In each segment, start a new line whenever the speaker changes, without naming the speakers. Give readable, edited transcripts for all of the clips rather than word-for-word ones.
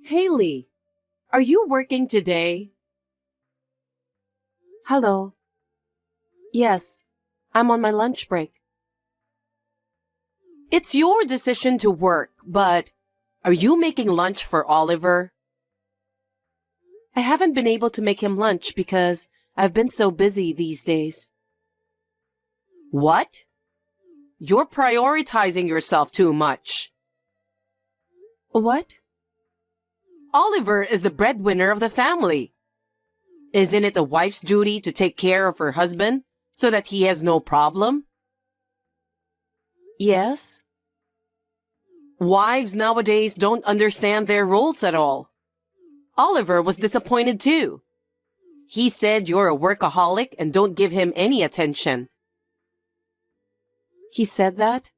Haley, are you working today? Hello. Yes, I'm on my lunch break. It's your decision to work, but are you making lunch for Oliver? I haven't been able to make him lunch because I've been so busy these days. What? You're prioritizing yourself too much. What? Oliver is the breadwinner of the family. Isn't it the wife's duty to take care of her husband so that he has no problem? Yes. Wives nowadays don't understand their roles at all. Oliver was disappointed too. He said you're a workaholic and don't give him any attention. He said that?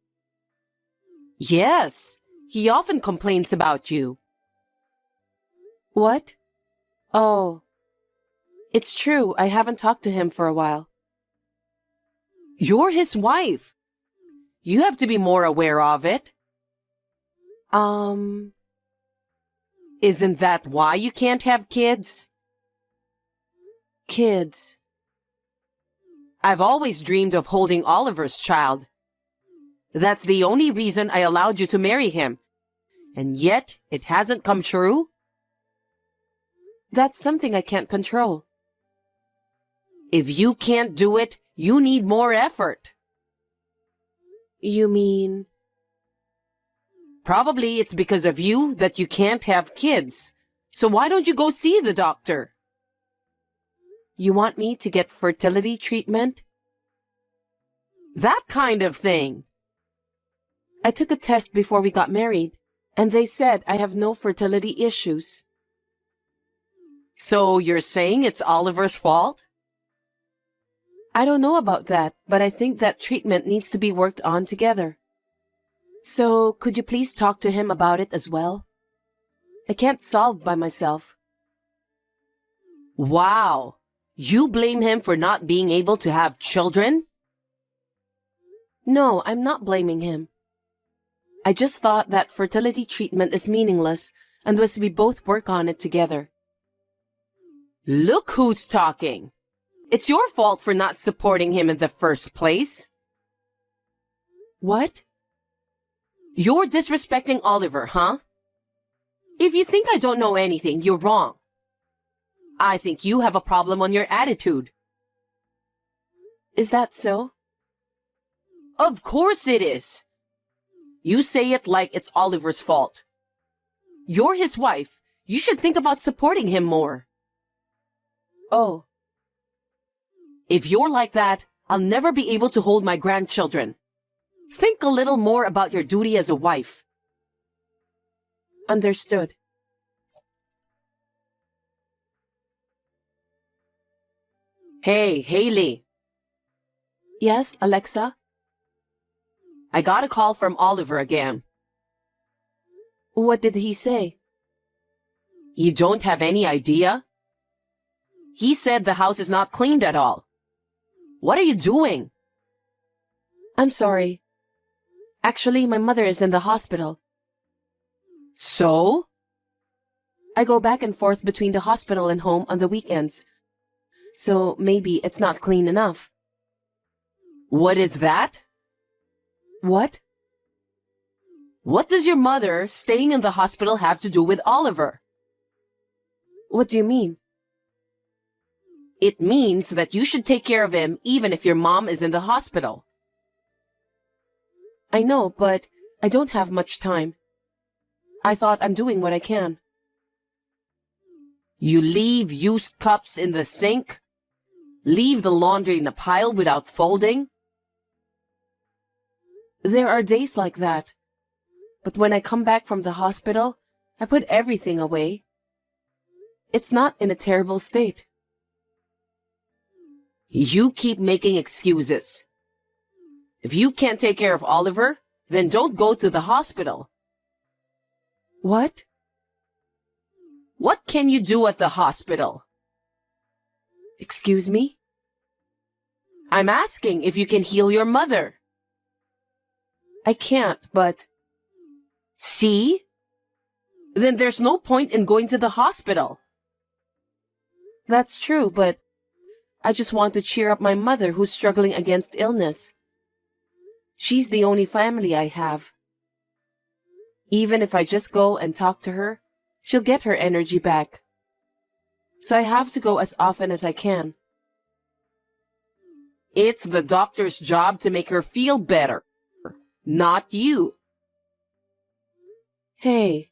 Yes. He often complains about you. What? Oh. It's true, I haven't talked to him for a while. You're his wife. You have to be more aware of it. Isn't that why you can't have kids? Kids. I've always dreamed of holding Oliver's child. That's the only reason I allowed you to marry him. And yet, it hasn't come true? That's something I can't control. If you can't do it, you need more effort. You mean? Probably it's because of you that you can't have kids. So why don't you go see the doctor? You want me to get fertility treatment? That kind of thing. I took a test before we got married, and they said I have no fertility issues. So you're saying it's Oliver's fault? I don't know about that, but I think that treatment needs to be worked on together. So, could you please talk to him about it as well? I can't solve by myself. Wow! You blame him for not being able to have children? No, I'm not blaming him. I just thought that fertility treatment is meaningless unless we both work on it together. Look who's talking! It's your fault for not supporting him in the first place. What? You're disrespecting Oliver, huh? If you think I don't know anything, you're wrong. I think you have a problem on your attitude. Is that so? Of course it is. You say it like it's Oliver's fault. You're his wife. You should think about supporting him more. Oh. If you're like that, I'll never be able to hold my grandchildren. Think a little more about your duty as a wife. Understood. Hey, Haley. Yes, Alexa? I got a call from Oliver again. What did he say? You don't have any idea? He said the house is not cleaned at all. What are you doing? I'm sorry. Actually, my mother is in the hospital. So? I go back and forth between the hospital and home on the weekends. So maybe it's not clean enough. What is that? What? What does your mother staying in the hospital have to do with Oliver? What do you mean? It means that you should take care of him even if your mom is in the hospital. I know, but I don't have much time. I thought I'm doing what I can. You leave used cups in the sink? Leave the laundry in a pile without folding? There are days like that. But when I come back from the hospital, I put everything away. It's not in a terrible state. You keep making excuses. If you can't take care of Oliver, then don't go to the hospital. What? What can you do at the hospital? Excuse me? I'm asking if you can heal your mother. I can't, but... See? Then there's no point in going to the hospital. That's true, but I just want to cheer up my mother who's struggling against illness. She's the only family I have. Even if I just go and talk to her, she'll get her energy back. So I have to go as often as I can. It's the doctor's job to make her feel better, not you. Hey.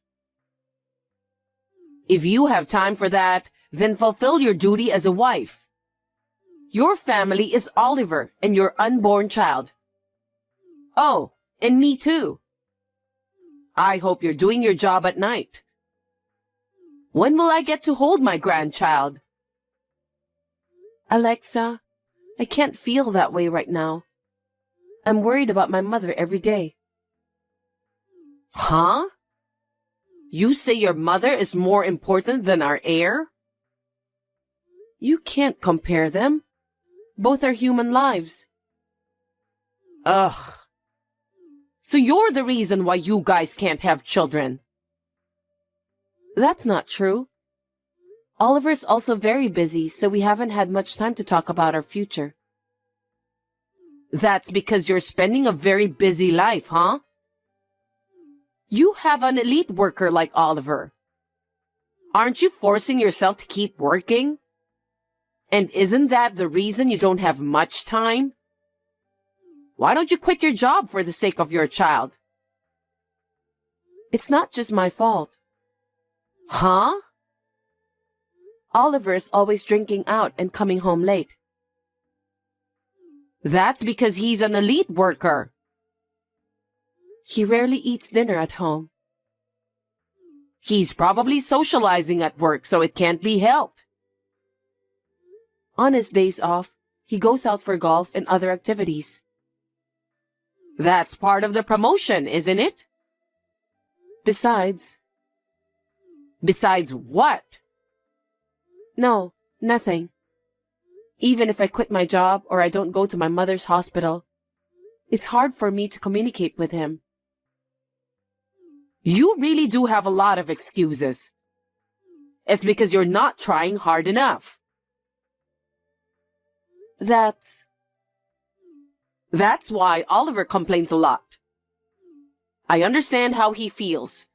If you have time for that, then fulfill your duty as a wife. Your family is Oliver and your unborn child. Oh, and me too. I hope you're doing your job at night. When will I get to hold my grandchild? Alexa, I can't feel that way right now. I'm worried about my mother every day. Huh? You say your mother is more important than our heir? You can't compare them. Both are human lives. Ugh. So you're the reason why you guys can't have children. That's not true. Oliver's also very busy, so we haven't had much time to talk about our future. That's because you're spending a very busy life, huh? You have an elite worker like Oliver. Aren't you forcing yourself to keep working? And isn't that the reason you don't have much time? Why don't you quit your job for the sake of your child? It's not just my fault. Huh? Oliver is always drinking out and coming home late. That's because he's an elite worker. He rarely eats dinner at home. He's probably socializing at work, so it can't be helped. On his days off, he goes out for golf and other activities. That's part of the promotion, isn't it? Besides what? No, nothing. Even if I quit my job or I don't go to my mother's hospital, it's hard for me to communicate with him. You really do have a lot of excuses. It's because you're not trying hard enough. That's why Oliver complains a lot. I understand how he feels.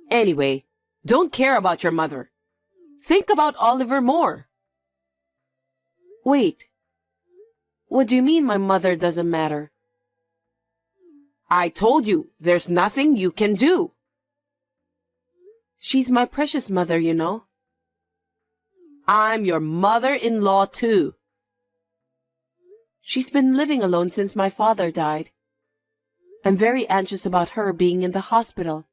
Anyway, don't care about your mother. Think about Oliver more. Wait. What do you mean my mother doesn't matter? I told you, there's nothing you can do. She's my precious mother, you know. I'm your mother-in-law too. She's been living alone since my father died. I'm very anxious about her being in the hospital.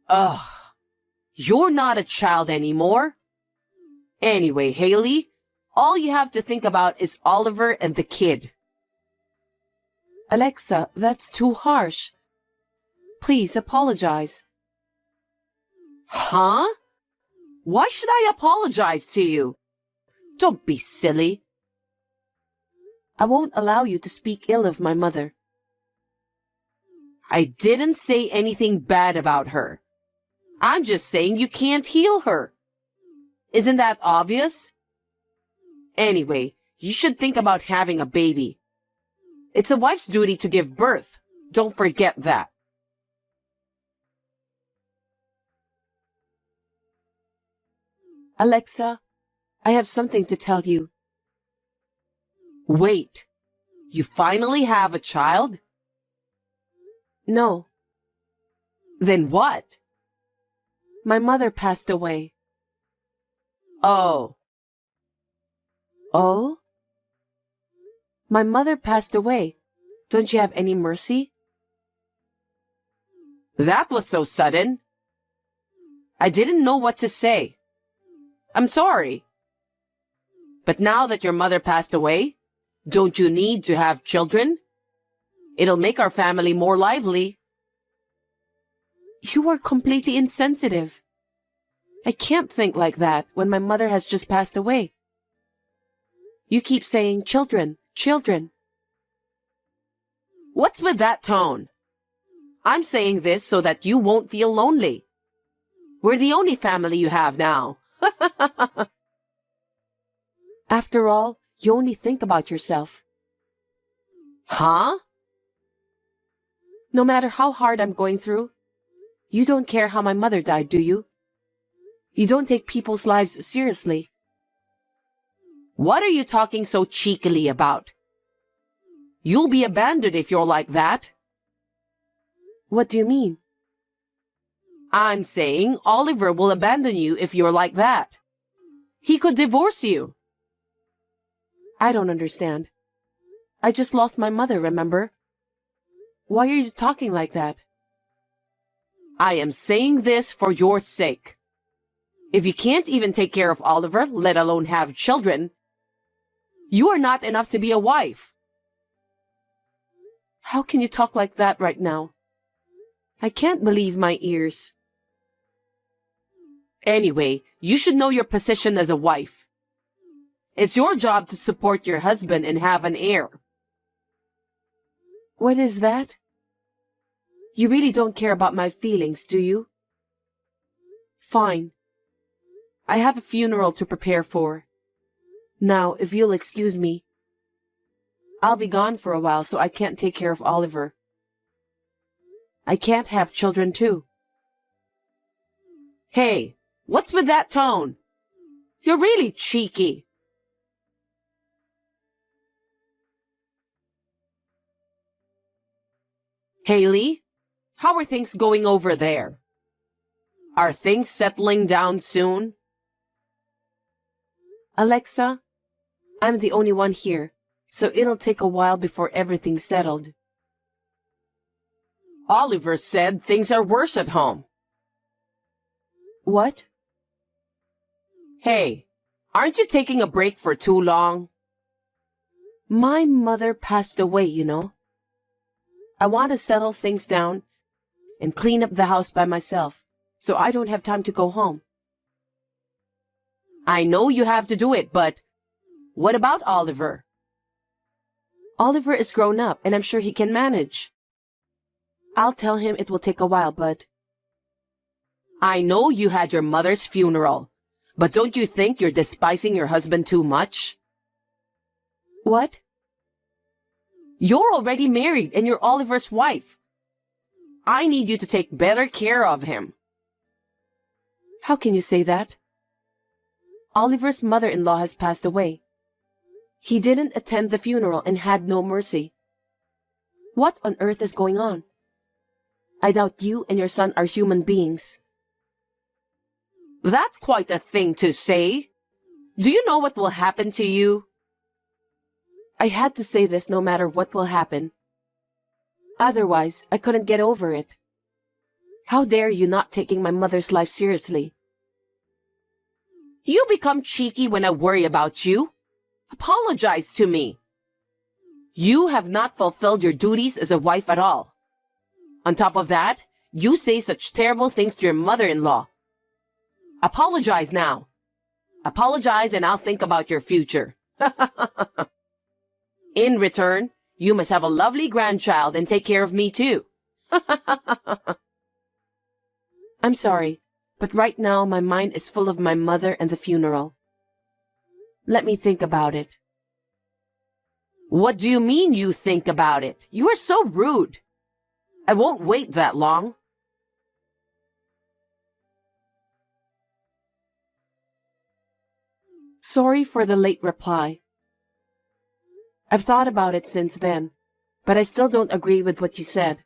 Ugh. You're not a child anymore. Anyway, Haley, all you have to think about is Oliver and the kid. Alexa, that's too harsh. Please apologize. Huh? Why should I apologize to you? Don't be silly. I won't allow you to speak ill of my mother. I didn't say anything bad about her. I'm just saying you can't heal her. Isn't that obvious? Anyway, you should think about having a baby. It's a wife's duty to give birth. Don't forget that. Alexa, I have something to tell you. Wait, you finally have a child? No. Then what? My mother passed away. Oh. Oh? My mother passed away. Don't you have any mercy? That was so sudden. I didn't know what to say. I'm sorry. But now that your mother passed away, don't you need to have children? It'll make our family more lively. You are completely insensitive. I can't think like that when my mother has just passed away. You keep saying children, children. What's with that tone? I'm saying this so that you won't feel lonely. We're the only family you have now. After all, you only think about yourself. Huh? No matter how hard I'm going through, you don't care how my mother died, do you? You don't take people's lives seriously. What are you talking so cheekily about? You'll be abandoned if you're like that. What do you mean? I'm saying Oliver will abandon you if you're like that. He could divorce you. I don't understand. I just lost my mother, remember? Why are you talking like that? I am saying this for your sake. If you can't even take care of Oliver, let alone have children, you are not enough to be a wife. How can you talk like that right now? I can't believe my ears. Anyway, you should know your position as a wife. It's your job to support your husband and have an heir. What is that? You really don't care about my feelings, do you? Fine. I have a funeral to prepare for. Now, if you'll excuse me, I'll be gone for a while, so I can't take care of Oliver. I can't have children too. Hey, what's with that tone? You're really cheeky. Haley, how are things going over there? Are things settling down soon? Alexa, I'm the only one here, so it'll take a while before everything's settled. Oliver said things are worse at home. What? Hey, aren't you taking a break for too long? My mother passed away, you know. I want to settle things down and clean up the house by myself, so I don't have time to go home. I know you have to do it, but what about Oliver? Oliver is grown up, and I'm sure he can manage. I'll tell him it will take a while, but... I know you had your mother's funeral, but don't you think you're despising your husband too much? What? You're already married, and you're Oliver's wife. I need you to take better care of him. How can you say that? Oliver's mother-in-law has passed away. He didn't attend the funeral and had no mercy. What on earth is going on? I doubt you and your son are human beings. That's quite a thing to say. Do you know what will happen to you? I had to say this no matter what will happen. Otherwise, I couldn't get over it. How dare you not taking my mother's life seriously? You become cheeky when I worry about you. Apologize to me. You have not fulfilled your duties as a wife at all. On top of that, you say such terrible things to your mother-in-law. Apologize now. Apologize and I'll think about your future. In return, you must have a lovely grandchild and take care of me too. I'm sorry, but right now my mind is full of my mother and the funeral. Let me think about it. What do you mean you think about it? You are so rude. I won't wait that long. Sorry for the late reply. I've thought about it since then, but I still don't agree with what you said.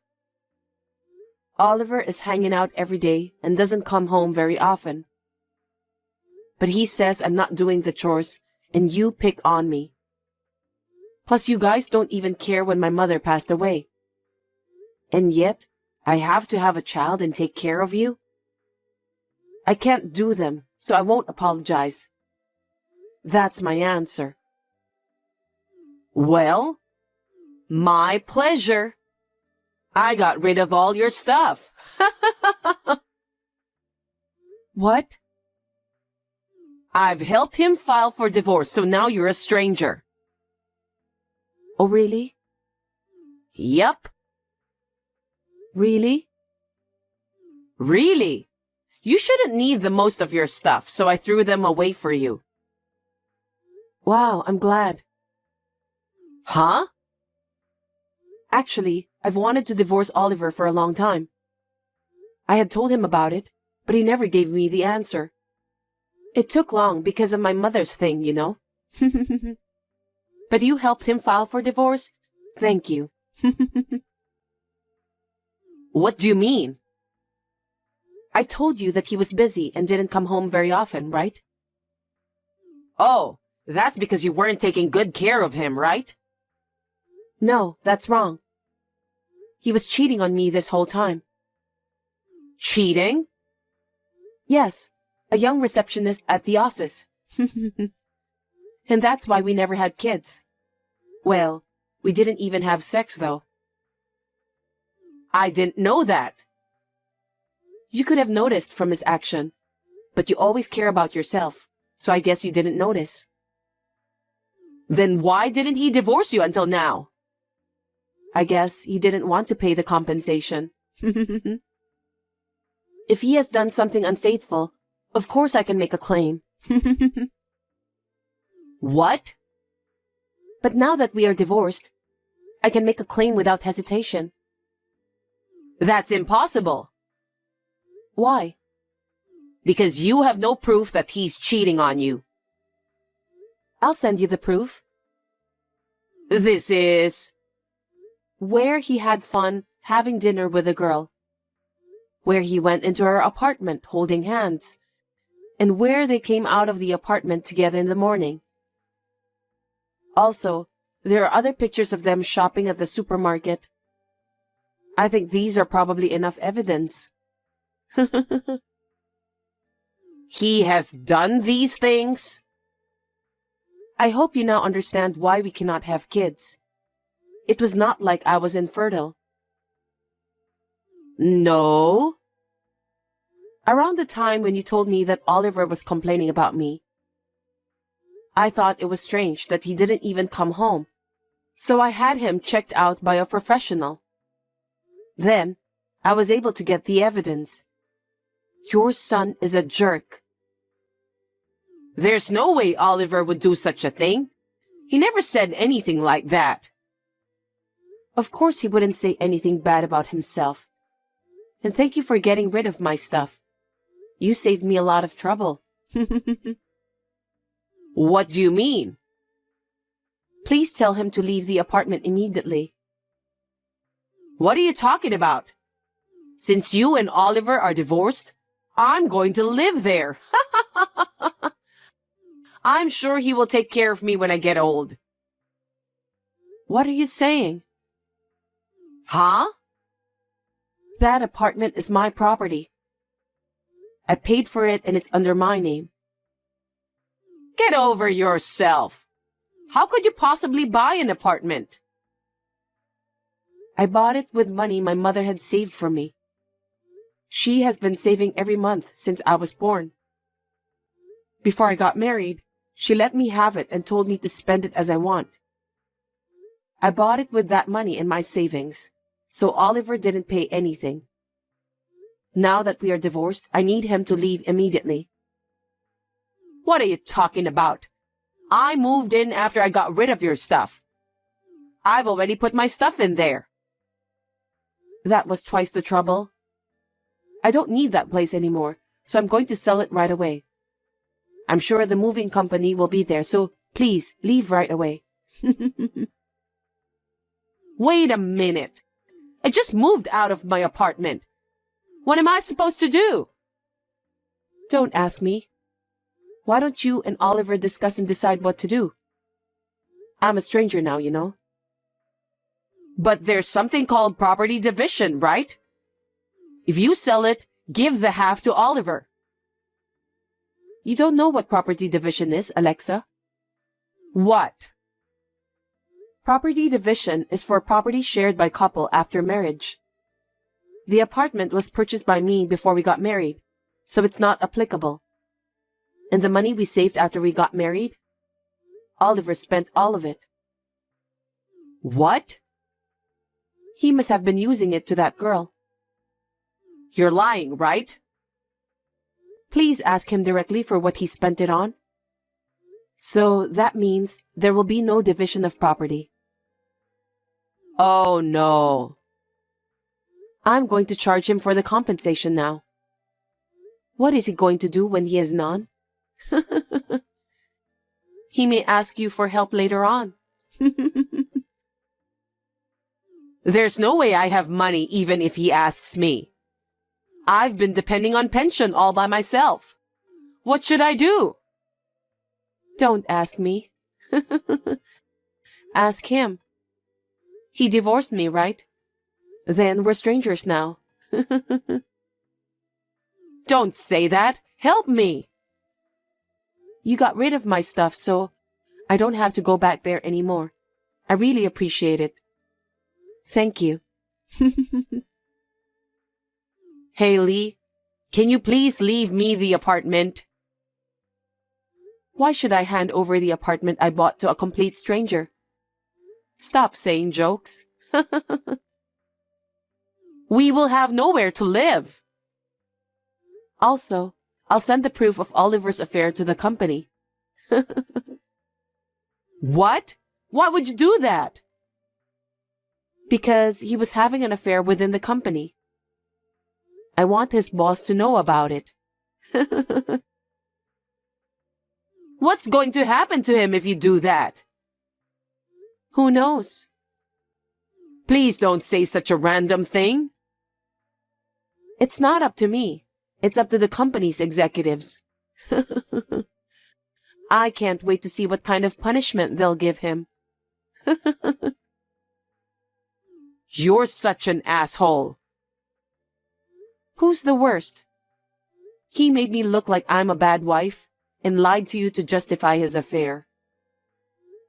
Oliver is hanging out every day and doesn't come home very often. But he says I'm not doing the chores and you pick on me. Plus you guys don't even care when my mother passed away. And yet, I have to have a child and take care of you? I can't do them, so I won't apologize. That's my answer. Well, my pleasure. I got rid of all your stuff. What? I've helped him file for divorce, so now you're a stranger. Oh, really? Yep. Really? Really? You shouldn't need the most of your stuff, so I threw them away for you. Wow, I'm glad. Huh? Actually, I've wanted to divorce Oliver for a long time. I had told him about it, but he never gave me the answer. It took long because of my mother's thing, you know. But you helped him file for divorce? Thank you. What do you mean? I told you that he was busy and didn't come home very often, right? Oh, that's because you weren't taking good care of him, right? No, that's wrong. He was cheating on me this whole time. Cheating? Yes, a young receptionist at the office. And that's why we never had kids. Well, we didn't even have sex, though. I didn't know that. You could have noticed from his action, but you always care about yourself, so I guess you didn't notice. Then why didn't he divorce you until now? I guess he didn't want to pay the compensation. If he has done something unfaithful, of course I can make a claim. What? But now that we are divorced, I can make a claim without hesitation. That's impossible. Why? Because you have no proof that he's cheating on you. I'll send you the proof. This is... where he had fun having dinner with a girl, where he went into her apartment holding hands, and where they came out of the apartment together in the morning. Also, there are other pictures of them shopping at the supermarket. I think these are probably enough evidence. He has done these things? I hope you now understand why we cannot have kids. It was not like I was infertile. No? Around the time when you told me that Oliver was complaining about me, I thought it was strange that he didn't even come home, so I had him checked out by a professional. Then, I was able to get the evidence. Your son is a jerk. There's no way Oliver would do such a thing. He never said anything like that. Of course he wouldn't say anything bad about himself. And thank you for getting rid of my stuff. You saved me a lot of trouble. What do you mean? Please tell him to leave the apartment immediately. What are you talking about? Since you and Oliver are divorced, I'm going to live there. I'm sure he will take care of me when I get old. What are you saying? Huh? That apartment is my property. I paid for it and it's under my name. Get over yourself. How could you possibly buy an apartment? I bought it with money my mother had saved for me. She has been saving every month since I was born. Before I got married, she let me have it and told me to spend it as I want. I bought it with that money in my savings, so Oliver didn't pay anything. Now that we are divorced, I need him to leave immediately. What are you talking about? I moved in after I got rid of your stuff. I've already put my stuff in there. That was twice the trouble. I don't need that place anymore, so I'm going to sell it right away. I'm sure the moving company will be there, so please leave right away. Wait a minute. I just moved out of my apartment. What am I supposed to do? Don't ask me. Why don't you and Oliver discuss and decide what to do? I'm a stranger now, you know. But there's something called property division, right? If you sell it, give the half to Oliver. You don't know what property division is, Alexa. What? Property division is for property shared by couple after marriage. The apartment was purchased by me before we got married, so it's not applicable. And the money we saved after we got married, Oliver spent all of it. What? He must have been using it to that girl, You're lying, right? Please ask him directly for what he spent it on. So that means there will be no division of property. Oh no. I'm going to charge him for the compensation now. What is he going to do when he has none? He may ask you for help later on. There's no way I have money even if he asks me. I've been depending on pension all by myself. What should I do? Don't ask me. Ask him. He divorced me, right? Then we're strangers now. Don't say that. Help me. You got rid of my stuff, so I don't have to go back there anymore. I really appreciate it. Thank you. Haley, can you please leave me the apartment? Why should I hand over the apartment I bought to a complete stranger? Stop saying jokes. We will have nowhere to live. Also, I'll send the proof of Oliver's affair to the company. What? Why would you do that? Because he was having an affair within the company. I want his boss to know about it. What's going to happen to him if you do that? Who knows? Please don't say such a random thing. It's not up to me. It's up to the company's executives. I can't wait to see what kind of punishment they'll give him. You're such an asshole. Who's the worst? He made me look like I'm a bad wife and lied to you to justify his affair.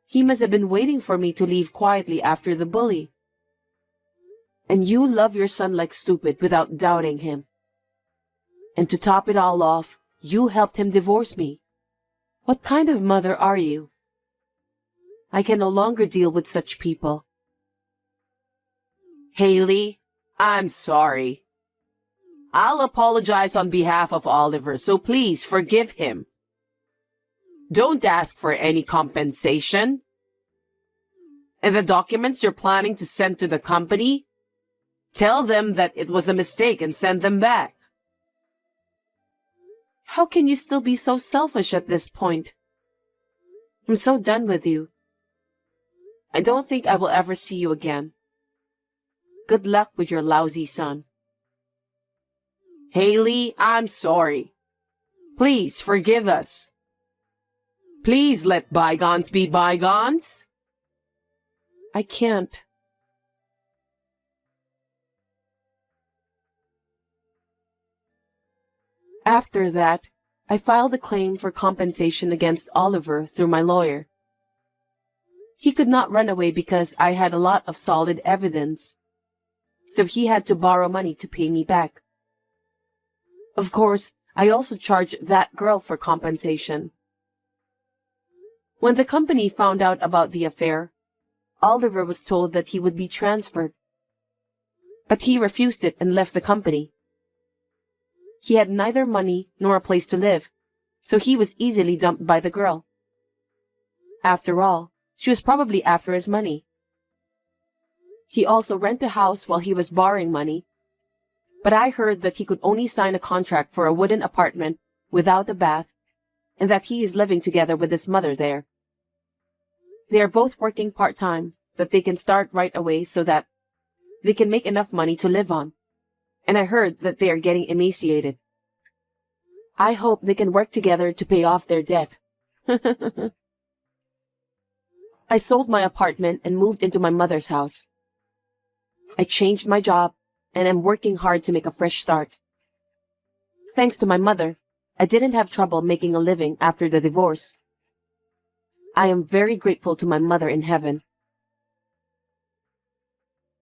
He must have been waiting for me to leave quietly after the bully. And you love your son like stupid without doubting him. And to top it all off, you helped him divorce me. What kind of mother are you? I can no longer deal with such people. Haley, I'm sorry. I'll apologize on behalf of Oliver, so please forgive him. Don't ask for any compensation. And the documents you're planning to send to the company, tell them that it was a mistake and send them back. How can you still be so selfish at this point? I'm so done with you. I don't think I will ever see you again. Good luck with your lousy son. Haley, I'm sorry. Please forgive us. Please let bygones be bygones. I can't. After that, I filed a claim for compensation against Oliver through my lawyer. He could not run away because I had a lot of solid evidence, so he had to borrow money to pay me back. Of course, I also charged that girl for compensation. When the company found out about the affair, Oliver was told that he would be transferred. But he refused it and left the company. He had neither money nor a place to live, so he was easily dumped by the girl. After all, she was probably after his money. He also rented a house while he was borrowing money, but I heard that he could only sign a contract for a wooden apartment without a bath, and that he is living together with his mother there. They are both working part-time, that they can start right away so that they can make enough money to live on. And I heard that they are getting emaciated. I hope they can work together to pay off their debt. I sold my apartment and moved into my mother's house. I changed my job and am working hard to make a fresh start. Thanks to my mother, I didn't have trouble making a living after the divorce. I am very grateful to my mother in heaven.